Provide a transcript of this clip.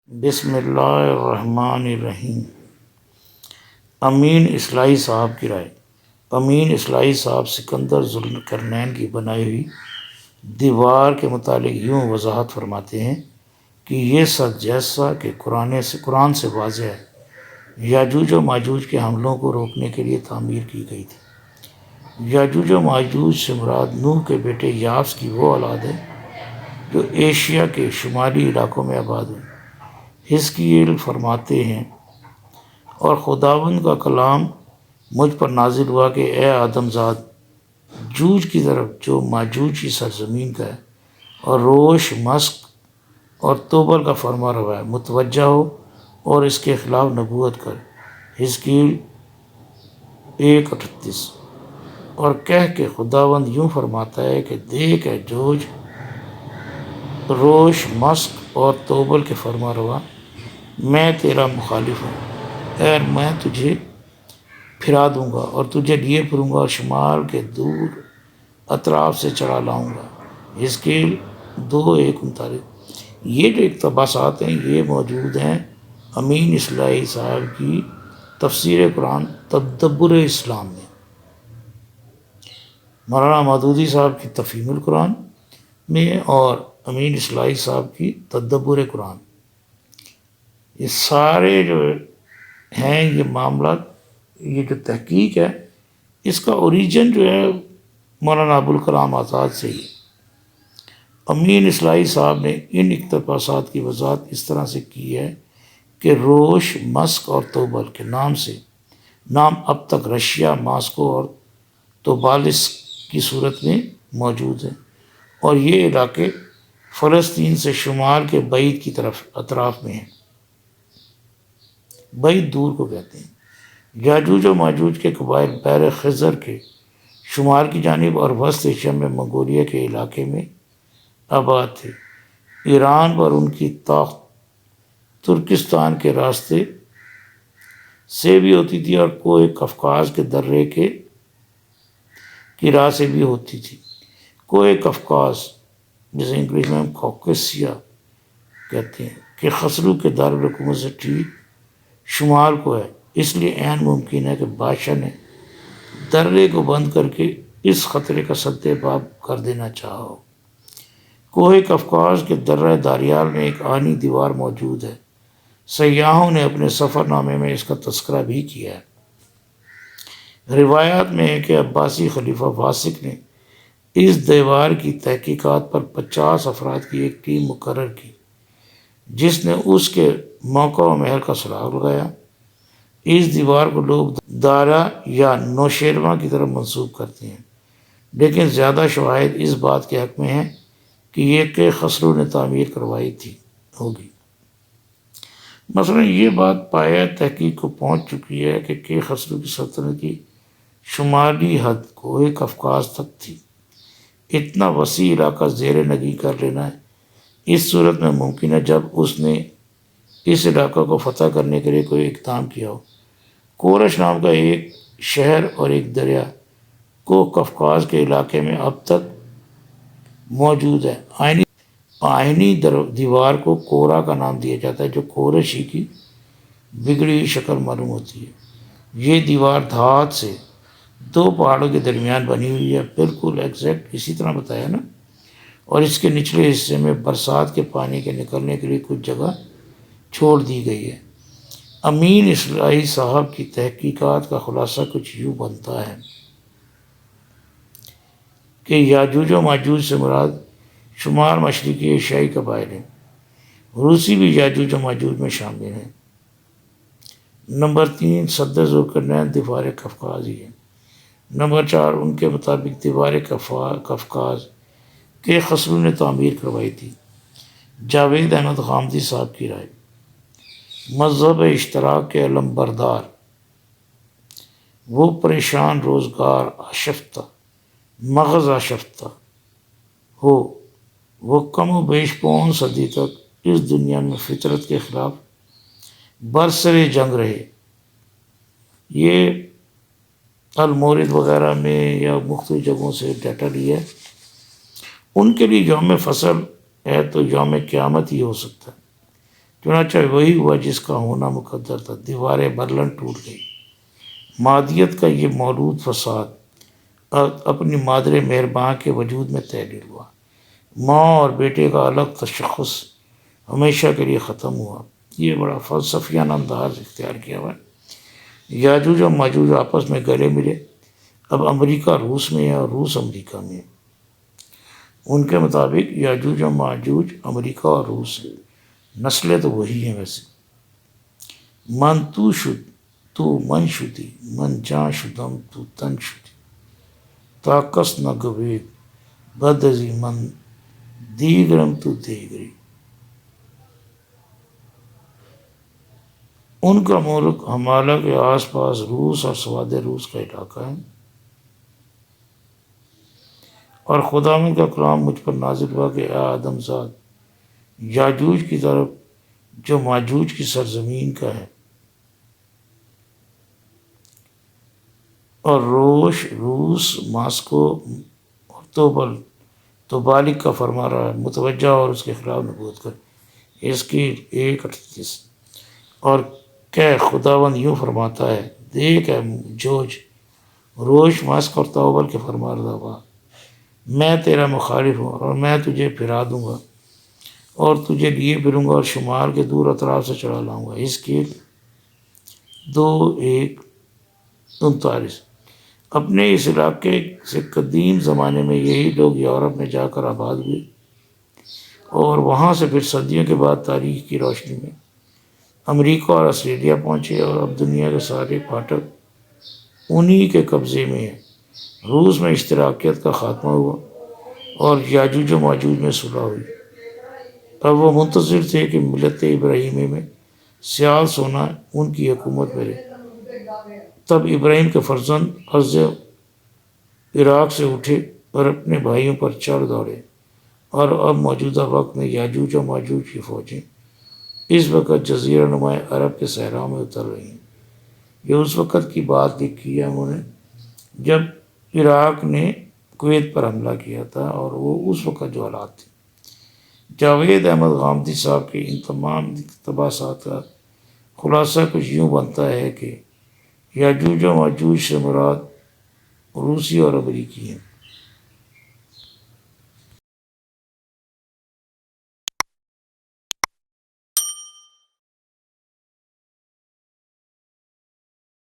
بسم اللہ الرحمن الرحیم۔ امین اصلاحی صاحب کی رائے۔ امین اصلاحی صاحب سکندر ذوالقرنین کی بنائی ہوئی دیوار کے متعلق یوں وضاحت فرماتے ہیں کہ یہ سچ جیسا کہ قرآن سے واضح ہے، یاجوج و ماجوج کے حملوں کو روکنے کے لیے تعمیر کی گئی تھی۔ یاجوج و ماجوج سے مراد نوح کے بیٹے یافس کی وہ اولاد ہے جو ایشیا کے شمالی علاقوں میں آباد ہوئی۔ حزقیل فرماتے ہیں، اور خداوند کا کلام مجھ پر نازل ہوا کہ اے آدم زاد، جوج کی طرف جو ماجوج کی سرزمین کا ہے اور روش، مسک اور توبل کا فرما روا ہے، متوجہ ہو اور اس کے خلاف نبوت کر۔ حزقیل 1:38۔ اور کہہ کہ خداوند یوں فرماتا ہے کہ دیکھ اے جوج، روش، مسک اور توبل کے فرما روا، میں تیرا مخالف ہوں، اے میں تجھے پھرا دوں گا اور تجھے لیے پھروں گا اور شمال کے دور اطراف سے چڑھا لاؤں گا۔ حزقیل 2:39۔ یہ جو اقتباسات ہیں یہ موجود ہیں امین اصلاحی صاحب کی تفسیر قرآن تدبر اسلام میں، مولانا مودودی صاحب کی تفہیم القرآن میں اور امین اصلاحی صاحب کی تدبر قرآن۔ یہ سارے جو ہیں یہ معاملات، یہ جو تحقیق ہے، اس کا اوریجن جو ہے مولانا ابوالکلام آزاد سے ہی۔ امین اصلاحی صاحب نے ان اقتباسات کی وضاحت اس طرح سے کی ہے کہ روش، مسک اور توبل کے نام اب تک رشیا، ماسکو اور توبالس کی صورت میں موجود ہیں، اور یہ علاقے فلسطین سے شمال کے بعید کی طرف اطراف میں ہیں۔ بعید دور کو کہتے ہیں۔ یاجوج و ماجوج کے قبائل بحر خزر کے شمال کی جانب اور وسط ایشیا میں منگولیا کے علاقے میں آباد تھے۔ ایران پر ان کی طاقت ترکستان کے راستے سے بھی ہوتی تھی اور کوہ قفقاز کے درے کی راہ سے بھی ہوتی تھی۔ کوہ قفقاز، جسے انگلش میں ہم کوکسیا کہتے ہیں، کہ خسرو کے دارالحکومت سے ٹھیک شمال کو ہے، اس لیے عین ممکن ہے کہ بادشاہ نے درے کو بند کر کے اس خطرے کا سد باب کر دینا چاہا ہو۔ کوہ قفقاز کے درہ داریال میں ایک آہنی دیوار موجود ہے، سیاحوں نے اپنے سفر نامے میں اس کا تذکرہ بھی کیا ہے۔ روایات میں ہے کہ عباسی خلیفہ واسق نے اس دیوار کی تحقیقات پر 50 افراد کی ایک ٹیم مقرر کی، جس نے اس کے موقع و محل کا سراغ لگایا۔ اس دیوار کو لوگ دارا یا نوشیروان کی طرف منسوب کرتے ہیں، لیکن زیادہ شواہد اس بات کے حق میں ہیں کہ یہ کہ خسرو نے تعمیر کروائی ہوگی۔ مثلا یہ بات پایہ تحقیق کو پہنچ چکی ہے کہ خسرو کی سلطنت کی شمالی حد کوہ قفقاز تک تھی۔ اتنا وسیع علاقہ زیر نگی کر لینا اس صورت میں ممکن ہے جب اس نے اس علاقہ کو فتح کرنے کے لیے کوئی اقدام کیا ہو۔ کورش نام کا ایک شہر اور ایک دریا کوہ قفقاز کے علاقے میں اب تک موجود ہے۔ آہنی دیوار کو کورا کا نام دیا جاتا ہے، جو کورش ہی کی بگڑی ہوئی شکل معلوم ہوتی ہے۔ یہ دیوار دھات سے 2 پہاڑوں کے درمیان بنی ہوئی ہے، بالکل ایگزیکٹ اسی طرح بتایا نا، اور اس کے نچلے حصے میں برسات کے پانی کے نکلنے کے لیے کچھ جگہ چھوڑ دی گئی ہے۔ امین اصلاحی صاحب کی تحقیقات کا خلاصہ کچھ یوں بنتا ہے کہ یاجوج و ماجوج سے مراد شمال مشرقی ایشیائی قبائل ہیں۔ روسی بھی یاجوج و ماجوج میں شامل ہیں۔ نمبر 3، سد ذوالقرنین دیوار قفقاز ہی ہے۔ نمبر 4، ان کے مطابق دیوار قفقاز کے خسرو نے تعمیر کروائی تھی۔ جاوید احمد غامدی صاحب کی رائے۔ مذہب اشتراک کے علم بردار، وہ پریشان روزگار آشفتہ، مغز آشفتہ ہو، وہ کم و بیش 5 صدی تک اس دنیا میں فطرت کے خلاف برسر جنگ رہے۔ یہ المورد وغیرہ میں یا مختلف جگہوں سے ڈیٹا لیا ہے۔ ان کے لیے یوم فصل ہے تو یوم قیامت ہی ہو سکتا ہے، چنانچہ وہی ہوا جس کا ہونا مقدر تھا، دیواریں برلن ٹوٹ گئی، مادیت کا یہ مولود فساد اپنی مادر مہرباں کے وجود میں تحلیل ہوا، ماں اور بیٹے کا الگ تشخص ہمیشہ کے لیے ختم ہوا۔ یہ بڑا فلسفیانہ انداز اختیار کیا ہوا ہے۔ یاجوج اور ماجوج آپس میں گلے ملے، اب امریکہ روس میں ہے اور روس امریکہ میں ہے۔ ان کے مطابق یاجوج اور ماجوج امریکہ اور روس ہیں، نسلیں تو وہی ہیں ویسے۔ من تو شد تو من شدی، من جاں شدم تو تن شدی، تاکس نہ گوید بد ازی من دیگرم تو دیگری۔ ان کا ملک ہمالیہ کے آس پاس روس اور سواد روس کا علاقہ ہے، اور خداوند کا کلام مجھ پر نازل ہوا کہ اے آدم زاد، یاجوج کی طرف جو ماجوج کی سرزمین کا ہے، اور روس ماسکو اور توبالک کا فرما رہا ہے، متوجہ اور اس کے خلاف نبوت کر۔ اس کی 1:38۔ اور کہ خداوند یوں فرماتا ہے، دیکھ اے جوج، روش ماسک اور توبل کے فرما رہا، میں تیرا مخالف ہوں اور میں تجھے پھرا دوں گا اور تجھے لیے پھروں گا اور شمال کے دور اطراف سے چڑھا لاؤں گا۔ اس کی 2:39۔ اپنے اس علاقے سے قدیم زمانے میں یہی لوگ یورپ میں جا کر آباد ہوئے اور وہاں سے پھر صدیوں کے بعد تاریخ کی روشنی میں امریکہ اور آسٹریلیا پہنچے، اور اب دنیا کے سارے پھاٹک انہی کے قبضے میں ہیں۔ روس میں اشتراکیت کا خاتمہ ہوا اور یاجوج و ماجوج میں صلح ہوئی۔ اب وہ منتظر تھے کہ ملت ابراہیمی میں سیال سونا ان کی حکومت میں رہے۔ تب ابراہیم کے فرزند ارض عراق سے اٹھے اور اپنے بھائیوں پر چڑھ دوڑے، اور اب موجودہ وقت میں یاجوج و ماجوج کی فوجیں اس وقت جزیرہ نما عرب کے صحراؤں میں اتر رہی ہیں۔ یہ اس وقت کی بات لکھی ہے انہوں نے جب عراق نے کویت پر حملہ کیا تھا، اور وہ اس وقت جو حالات تھے۔ جاوید احمد غامدی صاحب کے ان تمام اقتباسات کا خلاصہ کچھ یوں بنتا ہے کہ یاجوج و ماجوج سے مراد روسی اور امریکی ہیں۔